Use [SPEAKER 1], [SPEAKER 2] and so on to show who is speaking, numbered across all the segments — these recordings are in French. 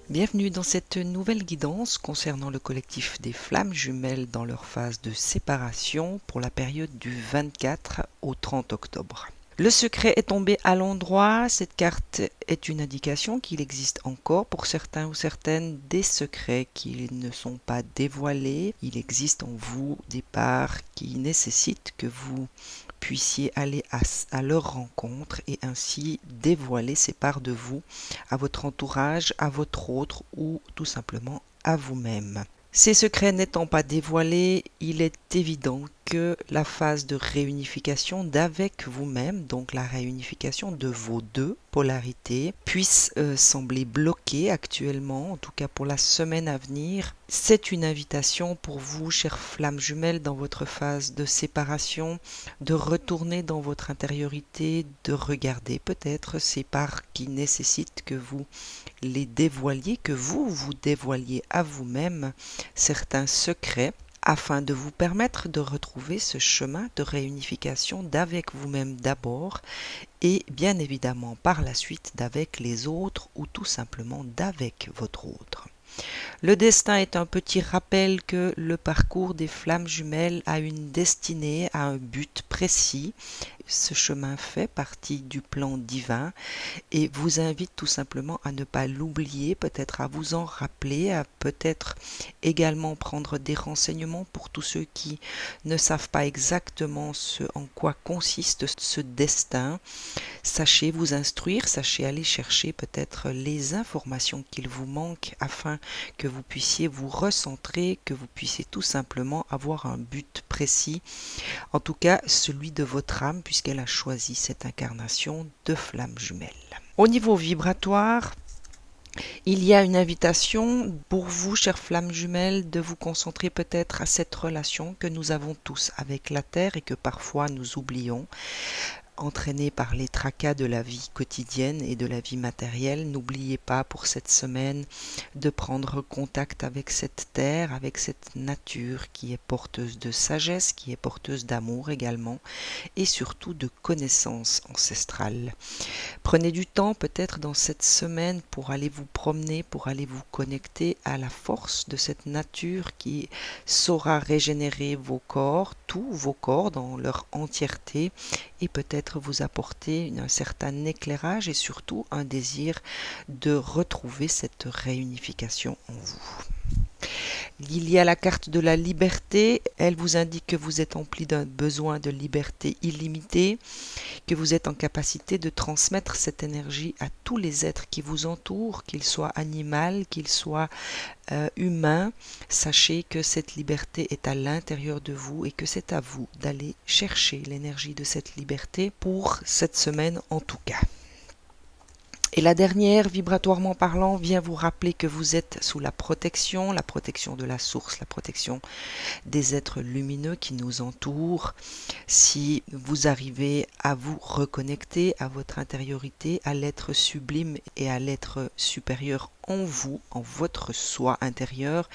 [SPEAKER 1] Bienvenue dans cette nouvelle guidance concernant le collectif des flammes jumelles dans leur phase de séparation pour la période du 24 au 30 octobre. Le secret est tombé à l'endroit. Cette carte est une indication qu'il existe encore pour certains ou certaines des secrets qui ne sont pas dévoilés. Il existe en vous des parts qui nécessitent que vous puissiez aller à leur rencontre et ainsi dévoiler ces parts de vous à votre entourage, à votre autre ou tout simplement à vous-même. Ces secrets n'étant pas dévoilés, il est évident que la phase de réunification d'avec vous-même, donc la réunification de vos deux polarités, puisse sembler bloquée actuellement, en tout cas pour la semaine à venir. C'est une invitation pour vous, chères flammes jumelles, dans votre phase de séparation, de retourner dans votre intériorité, de regarder peut-être ces parts qui nécessitent que vous les dévoiliez, que vous dévoiliez à vous-même certains secrets, afin de vous permettre de retrouver ce chemin de réunification d'avec vous-même d'abord et bien évidemment par la suite d'avec les autres ou tout simplement d'avec votre autre. Le destin est un petit rappel que le parcours des flammes jumelles a une destinée, a un but précis. Ce chemin fait partie du plan divin et vous invite tout simplement à ne pas l'oublier, peut-être à vous en rappeler, à peut-être également prendre des renseignements pour tous ceux qui ne savent pas exactement ce en quoi consiste ce destin. Sachez vous instruire, sachez aller chercher peut-être les informations qu'il vous manque afin que vous puissiez vous recentrer, que vous puissiez tout simplement avoir un but précis, en tout cas celui de votre âme puisqu'elle a choisi cette incarnation de flamme jumelle. Au niveau vibratoire, il y a une invitation pour vous, chères flammes jumelles, de vous concentrer peut-être à cette relation que nous avons tous avec la Terre et que parfois nous oublions. Entraîné par les tracas de la vie quotidienne et de la vie matérielle, n'oubliez pas pour cette semaine de prendre contact avec cette terre, avec cette nature qui est porteuse de sagesse, qui est porteuse d'amour également et surtout de connaissances ancestrales. Prenez du temps peut-être dans cette semaine pour aller vous promener, pour aller vous connecter à la force de cette nature qui saura régénérer vos corps, tous vos corps dans leur entièreté et peut-être vous apporter un certain éclairage et surtout un désir de retrouver cette réunification en vous. Il y a la carte de la liberté, elle vous indique que vous êtes empli d'un besoin de liberté illimitée, que vous êtes en capacité de transmettre cette énergie à tous les êtres qui vous entourent, qu'ils soient animaux, qu'ils soient humains. Sachez que cette liberté est à l'intérieur de vous et que c'est à vous d'aller chercher l'énergie de cette liberté pour cette semaine en tout cas. Et la dernière, vibratoirement parlant, vient vous rappeler que vous êtes sous la protection de la source, la protection des êtres lumineux qui nous entourent. Si vous arrivez à vous reconnecter à votre intériorité, à l'être sublime et à l'être supérieur en vous, en votre soi intérieur,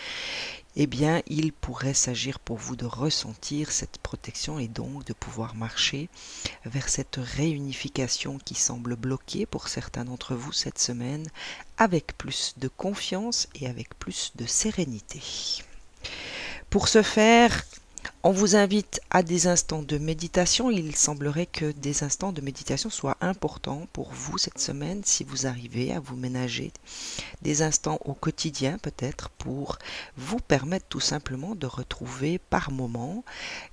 [SPEAKER 1] eh bien, il pourrait s'agir pour vous de ressentir cette protection et donc de pouvoir marcher vers cette réunification qui semble bloquée pour certains d'entre vous cette semaine avec plus de confiance et avec plus de sérénité. Pour ce faire, on vous invite à des instants de méditation. Il semblerait que des instants de méditation soient importants pour vous cette semaine si vous arrivez à vous ménager des instants au quotidien peut-être pour vous permettre tout simplement de retrouver par moment,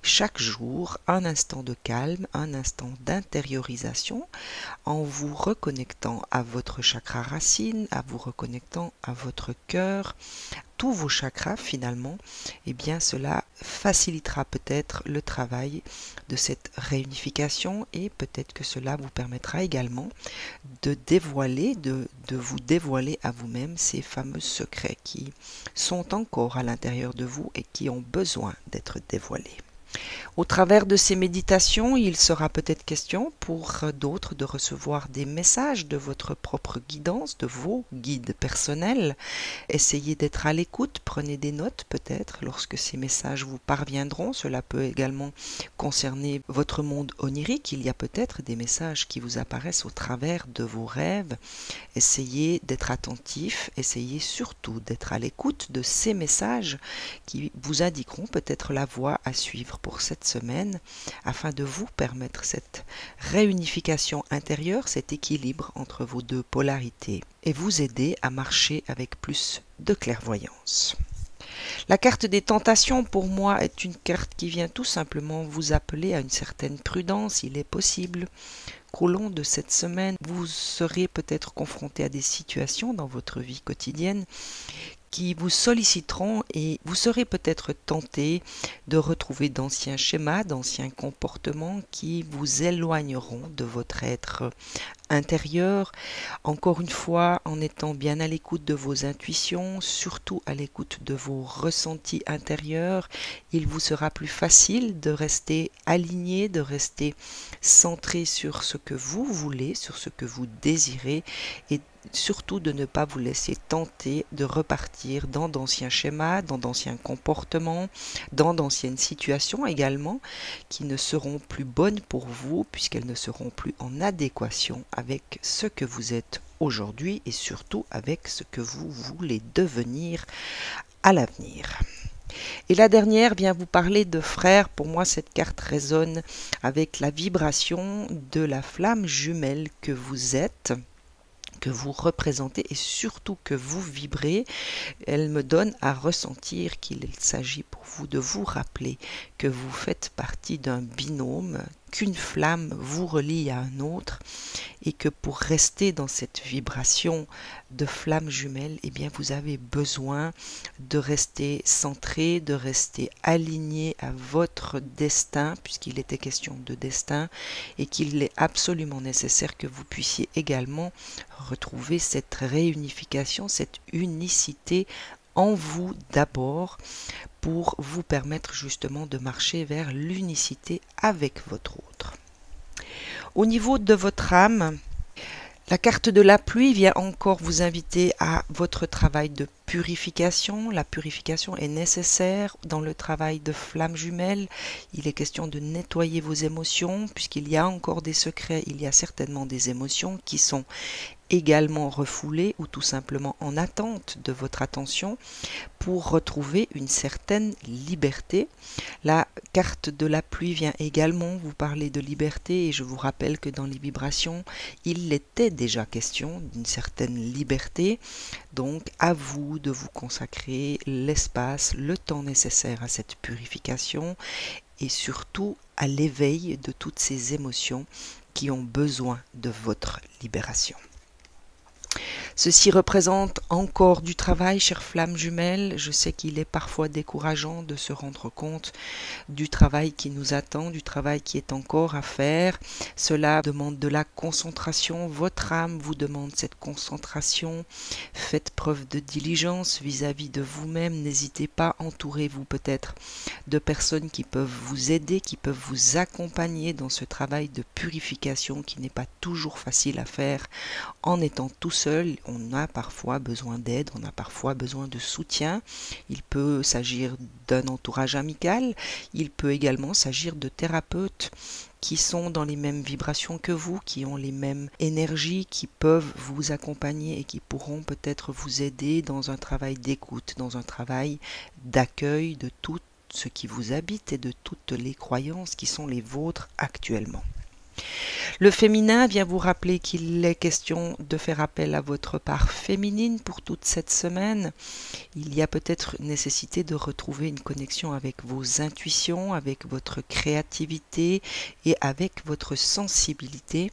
[SPEAKER 1] chaque jour, un instant de calme, un instant d'intériorisation en vous reconnectant à votre chakra racine, à vous reconnectant à votre cœur, tous vos chakras finalement, eh bien cela facilitera peut-être le travail de cette réunification et peut-être que cela vous permettra également de dévoiler, de vous dévoiler à vous-même ces fameux secrets qui sont encore à l'intérieur de vous et qui ont besoin d'être dévoilés. Au travers de ces méditations, il sera peut-être question pour d'autres de recevoir des messages de votre propre guidance, de vos guides personnels. Essayez d'être à l'écoute, prenez des notes peut-être lorsque ces messages vous parviendront. Cela peut également concerner votre monde onirique. Il y a peut-être des messages qui vous apparaissent au travers de vos rêves. Essayez d'être attentif, essayez surtout d'être à l'écoute de ces messages qui vous indiqueront peut-être la voie à suivre pour cette semaine afin de vous permettre cette réunification intérieure, cet équilibre entre vos deux polarités et vous aider à marcher avec plus de clairvoyance. La carte des tentations pour moi est une carte qui vient tout simplement vous appeler à une certaine prudence. Il est possible qu'au long de cette semaine, vous serez peut-être confronté à des situations dans votre vie quotidienne qui vous solliciteront et vous serez peut-être tenté de retrouver d'anciens schémas, d'anciens comportements qui vous éloigneront de votre être intérieur. Encore une fois, en étant bien à l'écoute de vos intuitions, surtout à l'écoute de vos ressentis intérieurs, il vous sera plus facile de rester aligné, de rester centré sur ce que vous voulez, sur ce que vous désirez et surtout de ne pas vous laisser tenter de repartir dans d'anciens schémas, dans d'anciens comportements, dans d'anciennes situations également qui ne seront plus bonnes pour vous puisqu'elles ne seront plus en adéquation avec ce que vous êtes aujourd'hui et surtout avec ce que vous voulez devenir à l'avenir. Et la dernière vient vous parler de frères. Pour moi, cette carte résonne avec la vibration de la flamme jumelle que vous êtes, que vous représentez et surtout que vous vibrez. Elle me donne à ressentir qu'il s'agit pour vous de vous rappeler que vous faites partie d'un binôme, qu'une flamme vous relie à un autre et que pour rester dans cette vibration de flamme jumelle, eh bien vous avez besoin de rester centré, de rester aligné à votre destin puisqu'il était question de destin et qu'il est absolument nécessaire que vous puissiez également retrouver cette réunification, cette unicité en vous d'abord pour vous permettre justement de marcher vers l'unicité avec votre autre. Au niveau de votre âme, la carte de la pluie vient encore vous inviter à votre travail de purification. La purification est nécessaire dans le travail de flamme jumelle. Il est question de nettoyer vos émotions puisqu'il y a encore des secrets, il y a certainement des émotions qui sont également refoulées ou tout simplement en attente de votre attention pour retrouver une certaine liberté. La carte de la pluie vient également vous parler de liberté et je vous rappelle que dans les vibrations, il était déjà question d'une certaine liberté. Donc à vous de vous consacrer l'espace, le temps nécessaire à cette purification et surtout à l'éveil de toutes ces émotions qui ont besoin de votre libération. Ceci représente encore du travail, chère flamme jumelle. Je sais qu'il est parfois décourageant de se rendre compte du travail qui nous attend, du travail qui est encore à faire. Cela demande de la concentration. Votre âme vous demande cette concentration. Faites preuve de diligence vis-à-vis de vous-même. N'hésitez pas, entourez-vous peut-être de personnes qui peuvent vous aider, qui peuvent vous accompagner dans ce travail de purification qui n'est pas toujours facile à faire en étant tout seul. On a parfois besoin d'aide, on a parfois besoin de soutien. Il peut s'agir d'un entourage amical, il peut également s'agir de thérapeutes qui sont dans les mêmes vibrations que vous, qui ont les mêmes énergies, qui peuvent vous accompagner et qui pourront peut-être vous aider dans un travail d'écoute, dans un travail d'accueil de tout ce qui vous habite et de toutes les croyances qui sont les vôtres actuellement. Le féminin vient vous rappeler qu'il est question de faire appel à votre part féminine pour toute cette semaine. Il y a peut-être nécessité de retrouver une connexion avec vos intuitions, avec votre créativité et avec votre sensibilité.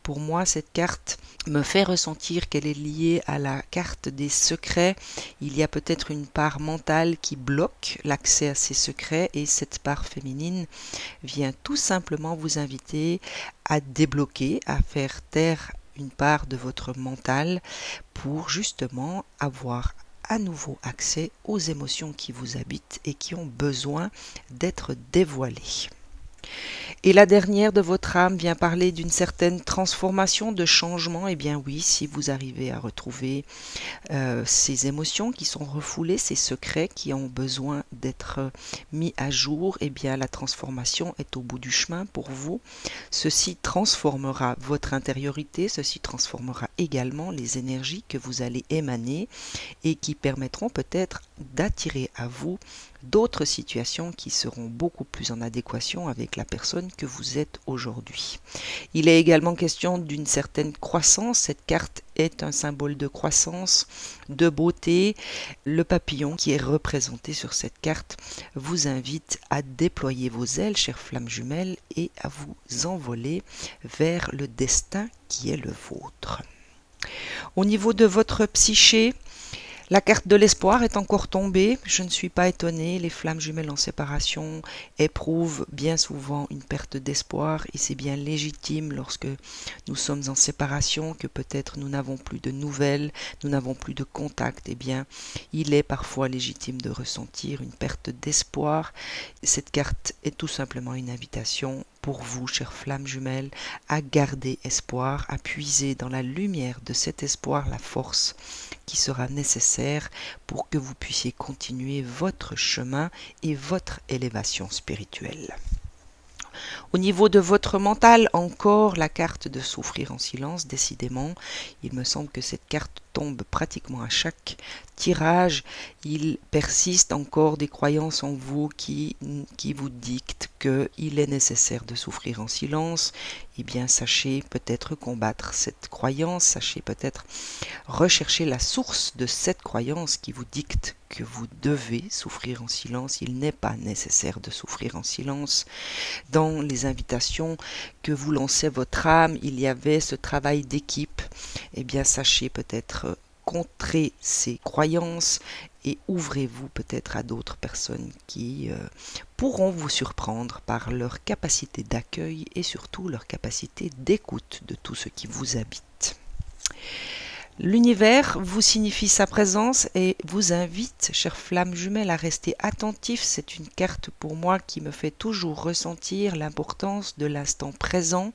[SPEAKER 1] Pour moi, cette carte me fait ressentir qu'elle est liée à la carte des secrets. Il y a peut-être une part mentale qui bloque l'accès à ces secrets et cette part féminine vient tout simplement vous inviter à débloquer, à faire taire une part de votre mental pour justement avoir à nouveau accès aux émotions qui vous habitent et qui ont besoin d'être dévoilées. Et la dernière de votre âme vient parler d'une certaine transformation, de changement. Eh bien oui, si vous arrivez à retrouver ces émotions qui sont refoulées, ces secrets qui ont besoin d'être mis à jour, eh bien la transformation est au bout du chemin pour vous. Ceci transformera votre intériorité, ceci transformera également les énergies que vous allez émaner et qui permettront peut-être d'attirer à vous d'autres situations qui seront beaucoup plus en adéquation avec la personne que vous êtes aujourd'hui. Il est également question d'une certaine croissance. Cette carte est un symbole de croissance, de beauté. Le papillon qui est représenté sur cette carte vous invite à déployer vos ailes, chères flammes jumelles, et à vous envoler vers le destin qui est le vôtre. Au niveau de votre psyché, la carte de l'espoir est encore tombée. Je ne suis pas étonnée, les flammes jumelles en séparation éprouvent bien souvent une perte d'espoir et c'est bien légitime lorsque nous sommes en séparation, que peut-être nous n'avons plus de nouvelles, nous n'avons plus de contact. Eh bien, il est parfois légitime de ressentir une perte d'espoir. Cette carte est tout simplement une invitation pour vous, chères flammes jumelles, à garder espoir, à puiser dans la lumière de cet espoir la force qui sera nécessaire pour que vous puissiez continuer votre chemin et votre élévation spirituelle. Au niveau de votre mental, encore la carte de souffrir en silence, décidément. Il me semble que cette carte tombe pratiquement à chaque tirage. Il persiste encore des croyances en vous qui vous dictent qu'il est nécessaire de souffrir en silence. Eh bien, sachez peut-être combattre cette croyance, sachez peut-être rechercher la source de cette croyance qui vous dicte que vous devez souffrir en silence. Il n'est pas nécessaire de souffrir en silence. Dans les invitations que vous lancez votre âme, il y avait ce travail d'équipe. Eh bien, sachez peut-être contrer ces croyances et ouvrez-vous peut-être à d'autres personnes qui pourront vous surprendre par leur capacité d'accueil et surtout leur capacité d'écoute de tout ce qui vous habite. L'univers vous signifie sa présence et vous invite, chères flammes jumelles, à rester attentifs. C'est une carte pour moi qui me fait toujours ressentir l'importance de l'instant présent,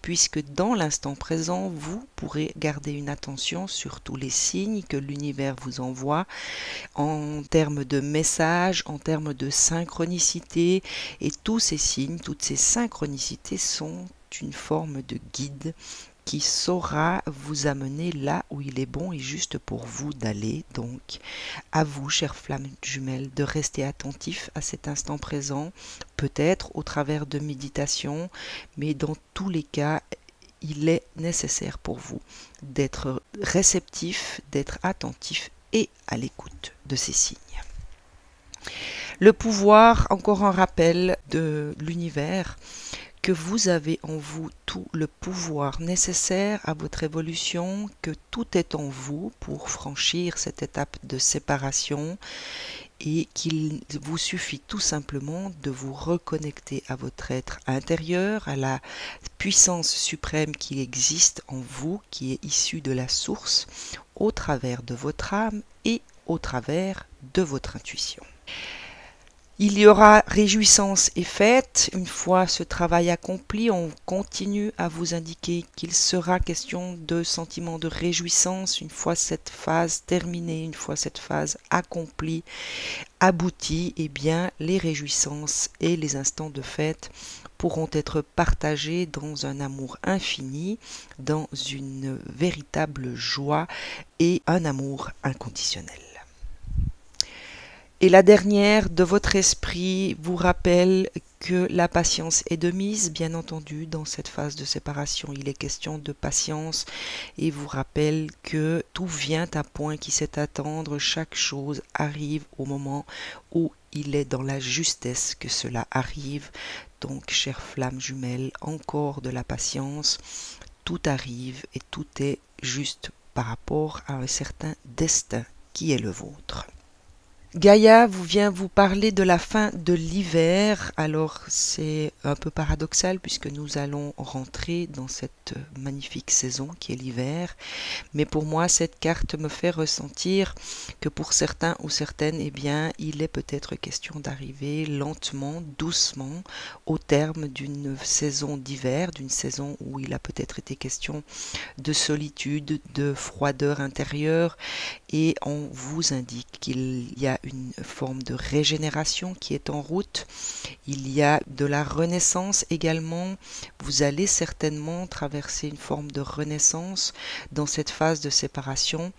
[SPEAKER 1] puisque dans l'instant présent, vous pourrez garder une attention sur tous les signes que l'univers vous envoie en termes de messages, en termes de synchronicité, et tous ces signes, toutes ces synchronicités sont une forme de guide qui saura vous amener là où il est bon et juste pour vous d'aller. Donc, à vous, chères flammes jumelles, de rester attentifs à cet instant présent, peut-être au travers de méditation, mais dans tous les cas, il est nécessaire pour vous d'être réceptif, d'être attentif et à l'écoute de ces signes. Le pouvoir, encore un rappel de l'univers, que vous avez en vous tout le pouvoir nécessaire à votre évolution, que tout est en vous pour franchir cette étape de séparation et qu'il vous suffit tout simplement de vous reconnecter à votre être intérieur, à la puissance suprême qui existe en vous, qui est issue de la source, au travers de votre âme et au travers de votre intuition. Il y aura réjouissance et fête. Une fois ce travail accompli, on continue à vous indiquer qu'il sera question de sentiments de réjouissance une fois cette phase terminée, une fois cette phase accomplie, aboutie. Eh bien, les réjouissances et les instants de fête pourront être partagés dans un amour infini, dans une véritable joie et un amour inconditionnel. Et la dernière de votre esprit vous rappelle que la patience est de mise, bien entendu, dans cette phase de séparation. Il est question de patience et vous rappelle que tout vient à point qui sait attendre. Chaque chose arrive au moment où il est dans la justesse que cela arrive. Donc, chères flammes jumelles, encore de la patience. Tout arrive et tout est juste par rapport à un certain destin qui est le vôtre. Gaïa vient vous parler de la fin de l'hiver. Alors c'est un peu paradoxal puisque nous allons rentrer dans cette magnifique saison qui est l'hiver. Mais pour moi, cette carte me fait ressentir que pour certains ou certaines, eh bien, il est peut-être question d'arriver lentement, doucement, au terme d'une saison d'hiver, d'une saison où il a peut-être été question de solitude, de froideur intérieure, et on vous indique qu'il y a une forme de régénération qui est en route. Il y a de la renaissance également. Vous allez certainement traverser une forme de renaissance dans cette phase de séparation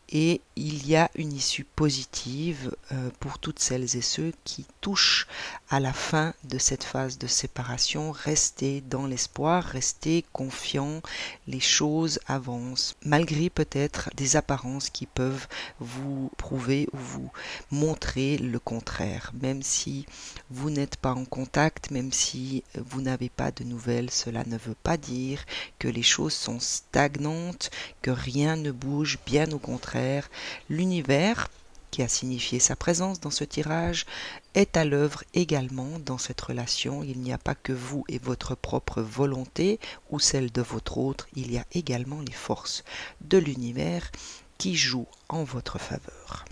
[SPEAKER 1] et il y a une issue positive pour toutes celles et ceux qui touchent à la fin de cette phase de séparation. Restez dans l'espoir, restez confiants, les choses avancent malgré peut-être des apparences qui peuvent vous prouver ou vous montrer le contraire. Même si vous n'êtes pas en contact, même si vous n'avez pas de nouvelles, cela ne veut pas dire que les choses sont stagnantes, que rien ne bouge, bien au contraire. L'univers, qui a signifié sa présence dans ce tirage, est à l'œuvre également dans cette relation. Il n'y a pas que vous et votre propre volonté ou celle de votre autre, il y a également les forces de l'univers qui jouent en votre faveur.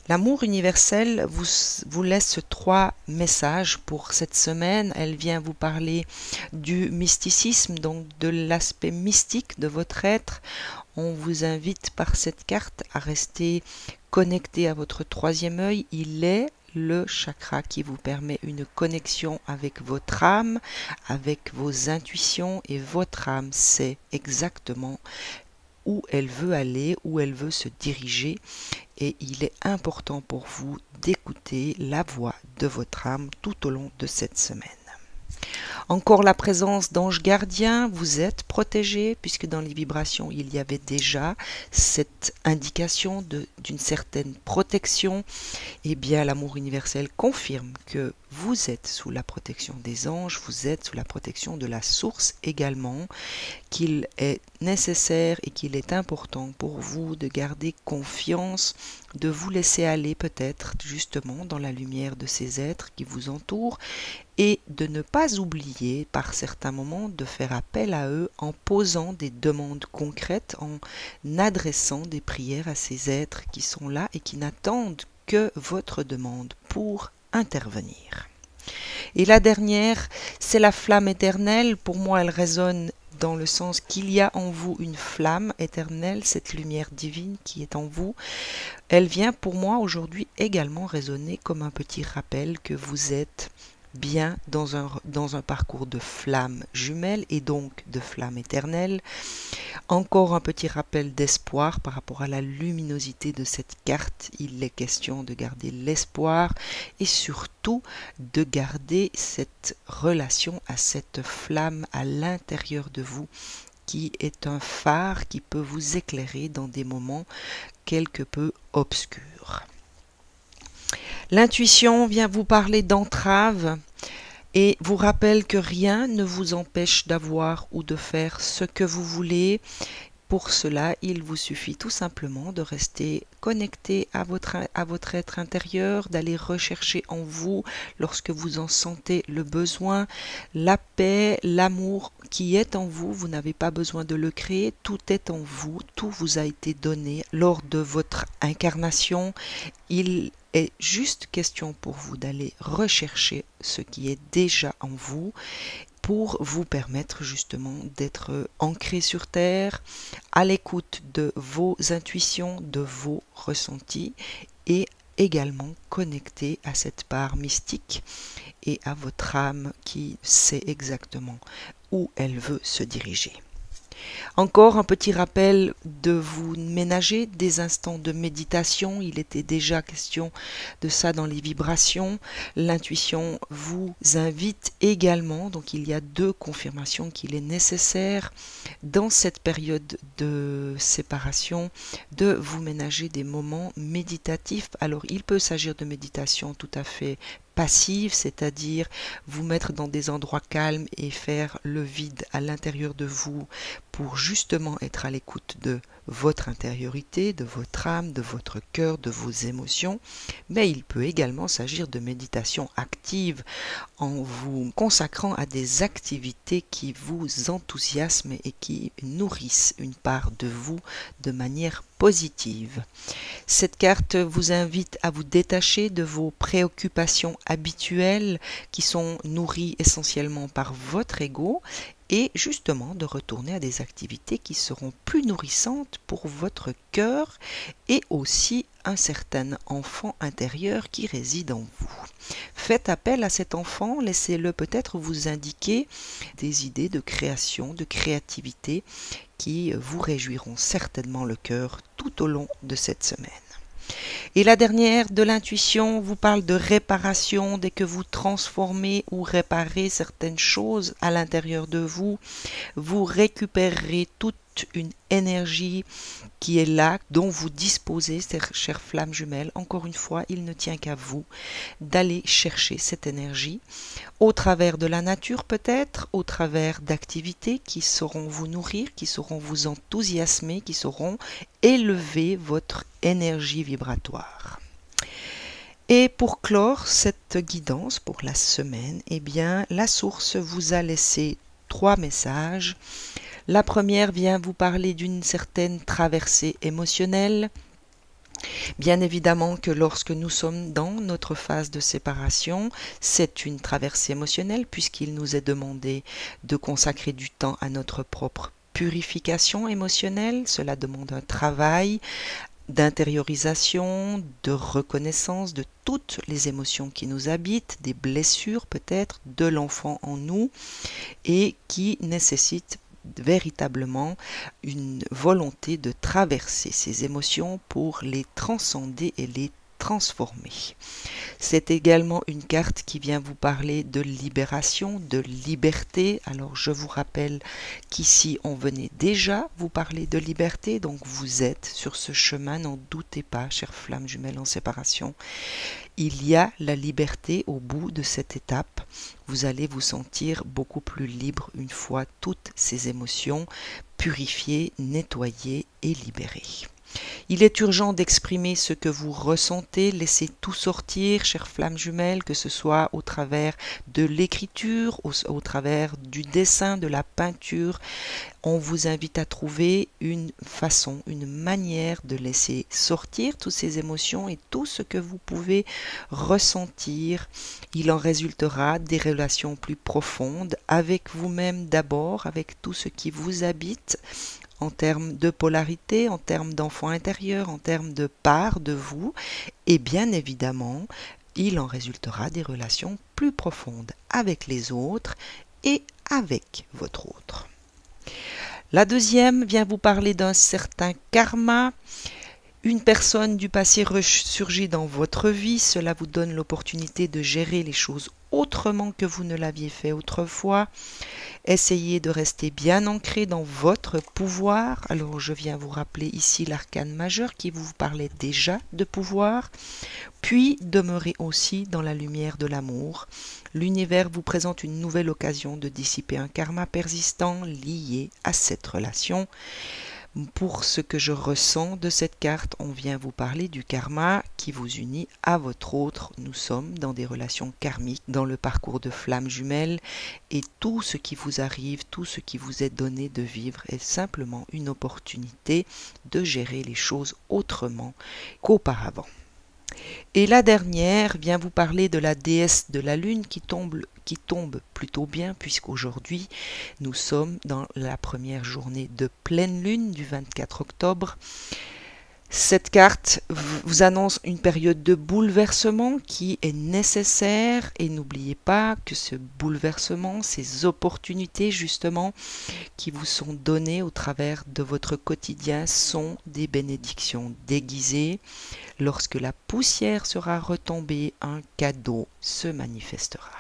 [SPEAKER 1] L'amour universel vous laisse 3 messages pour cette semaine. Elle vient vous parler du mysticisme, donc de l'aspect mystique de votre être. On vous invite par cette carte à rester connecté à votre 3e œil. Il est le chakra qui vous permet une connexion avec votre âme, avec vos intuitions, et votre âme sait exactement où elle veut aller, où elle veut se diriger, et il est important pour vous d'écouter la voix de votre âme tout au long de cette semaine. Encore la présence d'anges gardiens, vous êtes protégé puisque dans les vibrations il y avait déjà cette indication d'une certaine protection. Et bien l'amour universel confirme que vous êtes sous la protection des anges, vous êtes sous la protection de la source également, qu'il est nécessaire et qu'il est important pour vous de garder confiance, de vous laisser aller peut-être justement dans la lumière de ces êtres qui vous entourent, et de ne pas oublier par certains moments de faire appel à eux en posant des demandes concrètes, en adressant des prières à ces êtres qui sont là et qui n'attendent que votre demande pour intervenir. Et la dernière, c'est la flamme éternelle. Pour moi, elle résonne dans le sens qu'il y a en vous une flamme éternelle, cette lumière divine qui est en vous. Elle vient pour moi aujourd'hui également résonner comme un petit rappel que vous êtes bien dans un parcours de flamme jumelle et donc de flamme éternelle. Encore un petit rappel d'espoir par rapport à la luminosité de cette carte. Il est question de garder l'espoir et surtout de garder cette relation à cette flamme à l'intérieur de vous qui est un phare qui peut vous éclairer dans des moments quelque peu obscurs. L'intuition vient vous parler d'entrave et vous rappelle que rien ne vous empêche d'avoir ou de faire ce que vous voulez. Pour cela, il vous suffit tout simplement de rester connecté à votre être intérieur, d'aller rechercher en vous, lorsque vous en sentez le besoin, la paix, l'amour qui est en vous. Vous n'avez pas besoin de le créer, tout est en vous, tout vous a été donné lors de votre incarnation. Il est juste question pour vous d'aller rechercher ce qui est déjà en vous pour vous permettre justement d'être ancré sur terre, à l'écoute de vos intuitions, de vos ressentis et également connecté à cette part mystique et à votre âme qui sait exactement où elle veut se diriger. Encore un petit rappel de vous ménager des instants de méditation. Il était déjà question de ça dans les vibrations. L'intuition vous invite également, donc il y a 2 confirmations qu'il est nécessaire dans cette période de séparation de vous ménager des moments méditatifs. Alors il peut s'agir de méditation tout à fait passive, c'est-à-dire vous mettre dans des endroits calmes et faire le vide à l'intérieur de vous pour justement être à l'écoute de votre intériorité, de votre âme, de votre cœur, de vos émotions. Mais il peut également s'agir de méditation active en vous consacrant à des activités qui vous enthousiasment et qui nourrissent une part de vous de manière positive. Cette carte vous invite à vous détacher de vos préoccupations habituelles qui sont nourries essentiellement par votre ego et justement de retourner à des activités qui seront plus nourrissantes pour votre cœur et aussi un certain enfant intérieur qui réside en vous. Faites appel à cet enfant, laissez-le peut-être vous indiquer des idées de création, de créativité qui vous réjouiront certainement le cœur tout au long de cette semaine. Et la dernière, de l'intuition, vous parle de réparation. Dès que vous transformez ou réparez certaines choses à l'intérieur de vous, vous récupérerez toute une énergie qui est là, dont vous disposez, chères flammes jumelles. Encore une fois, il ne tient qu'à vous d'aller chercher cette énergie au travers de la nature peut-être, au travers d'activités qui sauront vous nourrir, qui sauront vous enthousiasmer, qui sauront élever votre énergie vibratoire. Et pour clore cette guidance pour la semaine, eh bien, la source vous a laissé 3 messages. La première vient vous parler d'une certaine traversée émotionnelle. Bien évidemment que lorsque nous sommes dans notre phase de séparation, c'est une traversée émotionnelle puisqu'il nous est demandé de consacrer du temps à notre propre purification émotionnelle. Cela demande un travail d'intériorisation, de reconnaissance de toutes les émotions qui nous habitent, des blessures peut-être de l'enfant en nous et qui nécessitent véritablement une volonté de traverser ces émotions pour les transcender et les transformer. C'est également une carte qui vient vous parler de libération, de liberté. Alors je vous rappelle qu'ici on venait déjà vous parler de liberté, donc vous êtes sur ce chemin, n'en doutez pas, chères flammes jumelles en séparation. Il y a la liberté au bout de cette étape. Vous allez vous sentir beaucoup plus libre une fois toutes ces émotions purifiées, nettoyées et libérées. Il est urgent d'exprimer ce que vous ressentez, laissez tout sortir, chères flammes jumelles, que ce soit au travers de l'écriture, au travers du dessin, de la peinture. On vous invite à trouver une façon, une manière de laisser sortir toutes ces émotions et tout ce que vous pouvez ressentir. Il en résultera des relations plus profondes avec vous-même d'abord, avec tout ce qui vous habite, en termes de polarité, en termes d'enfant intérieur, en termes de part de vous, et bien évidemment, il en résultera des relations plus profondes avec les autres et avec votre autre. La deuxième vient vous parler d'un certain karma. Une personne du passé ressurgit dans votre vie, cela vous donne l'opportunité de gérer les choses autrement que vous ne l'aviez fait autrefois. Essayez de rester bien ancré dans votre pouvoir. Alors je viens vous rappeler ici l'arcane majeur qui vous parlait déjà de pouvoir. Puis demeurez aussi dans la lumière de l'amour. L'univers vous présente une nouvelle occasion de dissiper un karma persistant lié à cette relation. Pour ce que je ressens de cette carte, on vient vous parler du karma qui vous unit à votre autre. Nous sommes dans des relations karmiques, dans le parcours de flammes jumelles, et tout ce qui vous arrive, tout ce qui vous est donné de vivre est simplement une opportunité de gérer les choses autrement qu'auparavant. Et la dernière vient vous parler de la déesse de la lune qui tombe plutôt bien puisqu'aujourd'hui nous sommes dans la première journée de pleine lune du 24 octobre. Cette carte vous annonce une période de bouleversement qui est nécessaire et n'oubliez pas que ce bouleversement, ces opportunités justement qui vous sont données au travers de votre quotidien sont des bénédictions déguisées. Lorsque la poussière sera retombée, un cadeau se manifestera.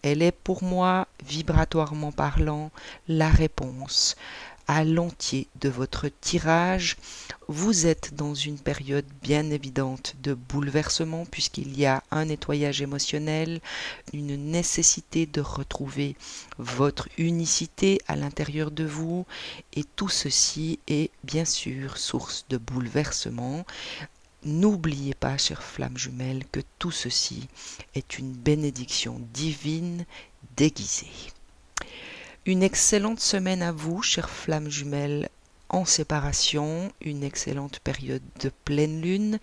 [SPEAKER 1] Elle est pour moi, vibratoirement parlant, la réponse à l'entier de votre tirage. Vous êtes dans une période bien évidente de bouleversement puisqu'il y a un nettoyage émotionnel, une nécessité de retrouver votre unicité à l'intérieur de vous et tout ceci est bien sûr source de bouleversement. N'oubliez pas, chères flammes jumelles, que tout ceci est une bénédiction divine déguisée. Une excellente semaine à vous, chères flammes jumelles en séparation, une excellente période de pleine lune.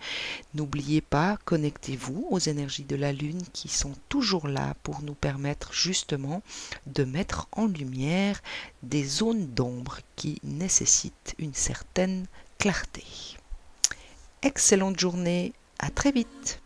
[SPEAKER 1] N'oubliez pas, connectez-vous aux énergies de la lune qui sont toujours là pour nous permettre justement de mettre en lumière des zones d'ombre qui nécessitent une certaine clarté. Excellente journée, à très vite.